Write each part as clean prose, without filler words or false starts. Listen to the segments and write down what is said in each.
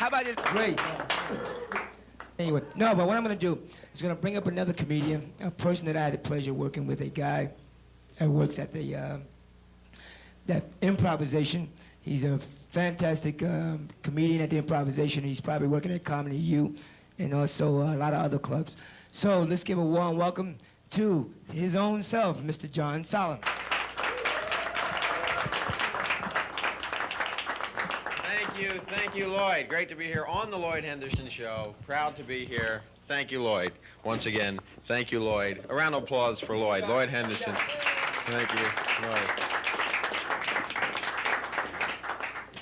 How about this? Great. Anyway, no, but what I'm going to do is going to bring up another comedian, a person that I had the pleasure of working with, a guy that works at the that improvisation. He's a fantastic comedian at the improvisation. He's probably working at Comedy U and also a lot of other clubs. So let's give a warm welcome to his own self, Mr. Jon Solomon. Thank you, Lloyd. Great to be here on the Lloyd Henderson Show. Proud to be here. Thank you, Lloyd. Once again, thank you, Lloyd. A round of applause for Lloyd. Lloyd Henderson. Thank you, Lloyd.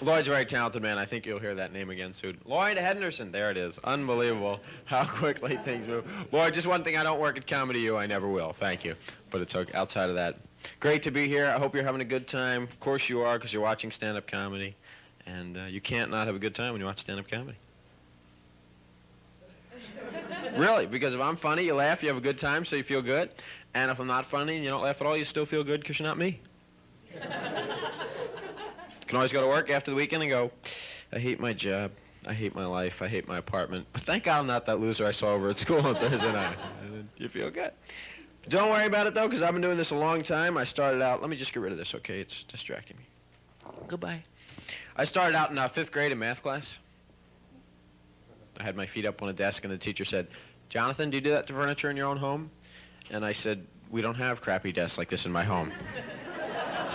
Lloyd's a very talented man. I think you'll hear that name again soon. Lloyd Henderson. There it is. Unbelievable how quickly things move. Lloyd, just one thing. I don't work at Comedy U. I never will. Thank you. But it's okay. Outside of that, great to be here. I hope you're having a good time. Of course you are, because you're watching stand-up comedy. And you can't not have a good time when you watch stand-up comedy. Really, because if I'm funny, you laugh, you have a good time, so you feel good. And if I'm not funny and you don't laugh at all, you still feel good because you're not me. You can always go to work after the weekend and go, I hate my job, I hate my life, I hate my apartment. But thank God I'm not that loser I saw over at school on Thursday night. And you feel good. Don't worry about it, though, because I've been doing this a long time. I started out, let me just get rid of this, okay? It's distracting me. Goodbye. I started out in 5th grade in math class. I had my feet up on a desk, and the teacher said, Jonathan, do you do that to furniture in your own home? And I said, we don't have crappy desks like this in my home.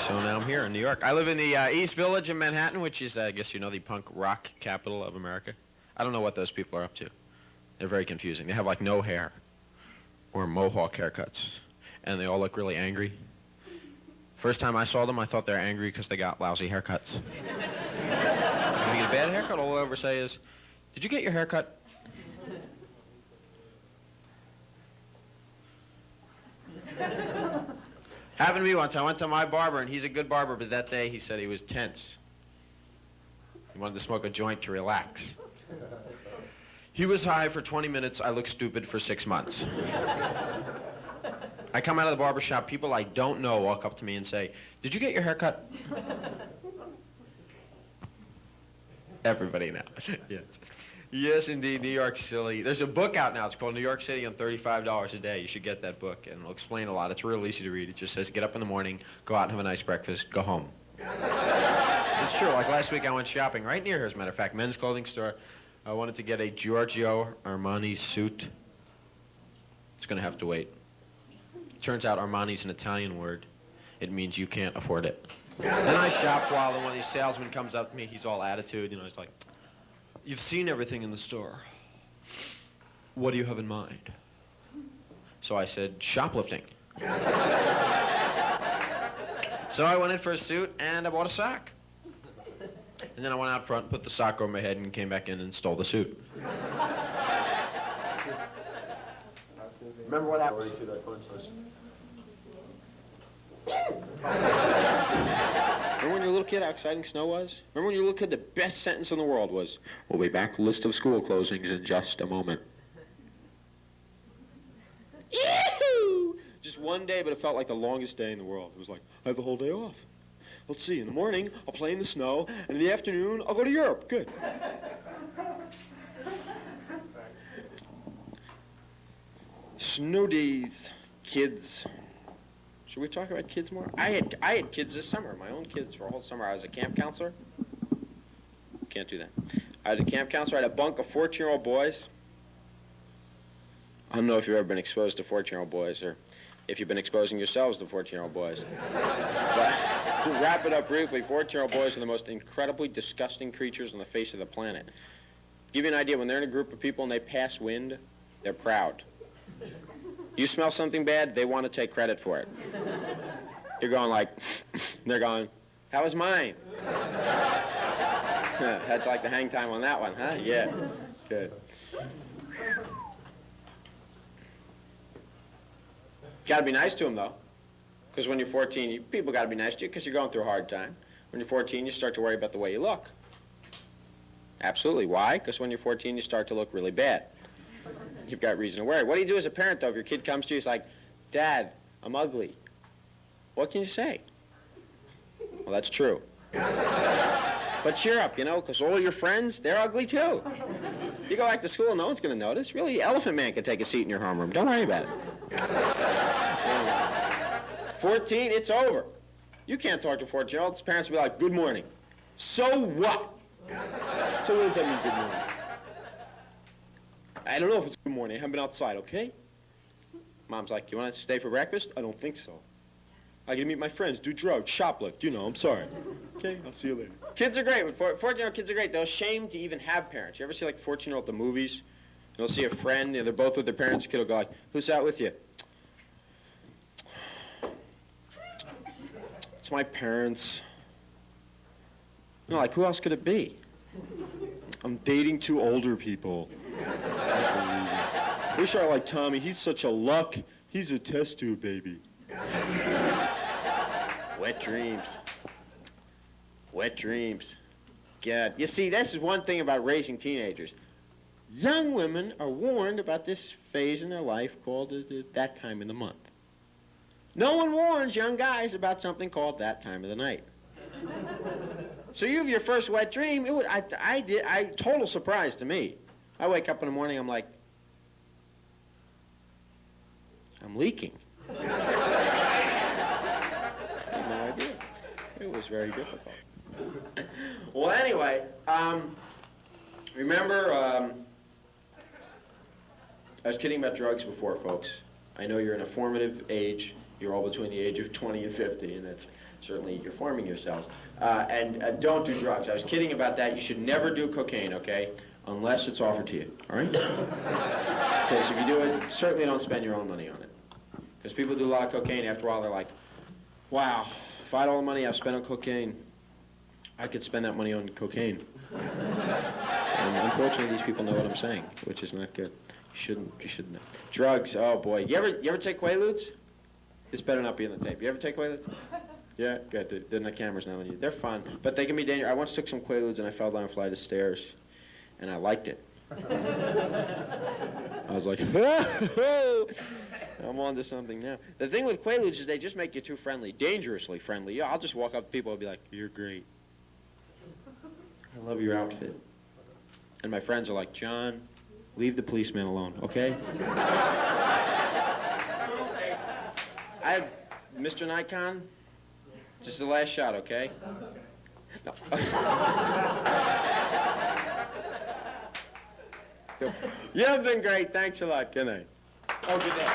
So now I'm here in New York. I live in the East Village in Manhattan, which is, I guess you know, the punk rock capital of America. I don't know what those people are up to. They're very confusing. They have, like, no hair or mohawk haircuts, and they all look really angry. First time I saw them, I thought they were angry because they got lousy haircuts. If you get a bad haircut, all they'll ever say is, did you get your haircut? Happened to me once. I went to my barber, and he's a good barber, but that day he said he was tense. He wanted to smoke a joint to relax. He was high for 20 minutes. I looked stupid for 6 months. I come out of the barber shop, people I don't know walk up to me and say, did you get your haircut? Everybody now. Yes. Yes, indeed, New York City. There's a book out now. It's called New York City on $35 a day. You should get that book, and it'll explain a lot. It's real easy to read. It just says, get up in the morning, go out and have a nice breakfast, go home. It's true. Like last week, I went shopping right near here, as a matter of fact, men's clothing store. I wanted to get a Giorgio Armani suit. It's going to have to wait. Turns out Armani's an Italian word. It means you can't afford it. Then I shop for a while, and one of these salesmen comes up to me. He's all attitude, you know. He's like, you've seen everything in the store. What do you have in mind? So I said, shoplifting. So I went in for a suit, and I bought a sock. And then I went out front, put the sock over my head, and came back in and stole the suit. Remember what happened? Remember when you were a little kid how exciting snow was? Remember when you were a little kid the best sentence in the world was, we'll be back with a list of school closings in just a moment. Yee-hoo! Just one day, but it felt like the longest day in the world. It was like, I have the whole day off. Let's see, in the morning, I'll play in the snow, and in the afternoon, I'll go to Europe. Good. Snow days, kids. Should we talk about kids more? I had kids this summer, my own kids for a whole summer. I was a camp counselor. Can't do that. I was a camp counselor. I had a bunk of 14-year-old boys. I don't know if you've ever been exposed to 14-year-old boys or if you've been exposing yourselves to 14-year-old boys. But to wrap it up briefly, 14-year-old boys are the most incredibly disgusting creatures on the face of the planet. Give you an idea, when they're in a group of people and they pass wind, they're proud. You smell something bad, they want to take credit for it. You're going like, they're going, how was mine? How'd you like the hang time on that one, huh? Yeah, good. Got to be nice to them, though. Because when you're 14, people got to be nice to you because you're going through a hard time. When you're 14, you start to worry about the way you look. Absolutely. Why? Because when you're 14, you start to look really bad. You've got reason to worry. What do you do as a parent, though, if your kid comes to you, he's like, Dad, I'm ugly. What can you say? Well, that's true. But cheer up, you know, because all your friends, they're ugly too. You go back to school, no one's going to notice. Really, Elephant Man can take a seat in your homeroom. Don't worry about it. 14, it's over. You can't talk to 14-year-olds. Parents will be like, good morning. So what? So what does that mean, good morning? I don't know if it's good morning. I haven't been outside, okay? Mom's like, you want to stay for breakfast? I don't think so. I gotta meet my friends, do drugs, shoplift, you know, I'm sorry. Okay, I'll see you later. Kids are great. 14-year-old kids are great. They're ashamed to even have parents. You ever see like a 14-year-old at the movies? They'll see a friend, and they're both with their parents. The kid will go like, who's out with you? It's my parents. You know, like, who else could it be? I'm dating 2 older people. Wish I liked Tommy. He's such a luck. He's a test tube baby. Wet dreams. Wet dreams. God. You see, this is one thing about raising teenagers. Young women are warned about this phase in their life called that time of the month. No one warns young guys about something called that time of the night. So you have your first wet dream. Total surprise to me. I wake up in the morning, I'm like, I'm leaking. I had no idea. It was very difficult. Well, anyway, remember, I was kidding about drugs before, folks. I know you're in a formative age. You're all between the age of 20 and 50, and it's certainly you're forming yourselves. And don't do drugs. I was kidding about that. You should never do cocaine, okay? Unless it's offered to you, all right? Because if you do it, certainly don't spend your own money on it. Because people do a lot of cocaine, after a while they're like, wow, if I had all the money I've spent on cocaine, I could spend that money on cocaine. And unfortunately, these people know what I'm saying, which is not good. You shouldn't know. Drugs, oh boy. You ever take Quaaludes? This better not be in the tape. You ever take Quaaludes? Yeah, good. Then the camera's not on you. They're fun, but they can be dangerous. I once took some Quaaludes and I fell down a flight of stairs, and I liked it. I was like, I'm on to something now. The thing with Quaaludes is they just make you too friendly, dangerously friendly. Yeah, I'll just walk up to people and be like, you're great. I love your outfit. And my friends are like, John, leave the policeman alone, okay? I have Mr. Nikon. Just the last shot, okay? No. You have been great. Thanks a lot. Good night. Oh, good day.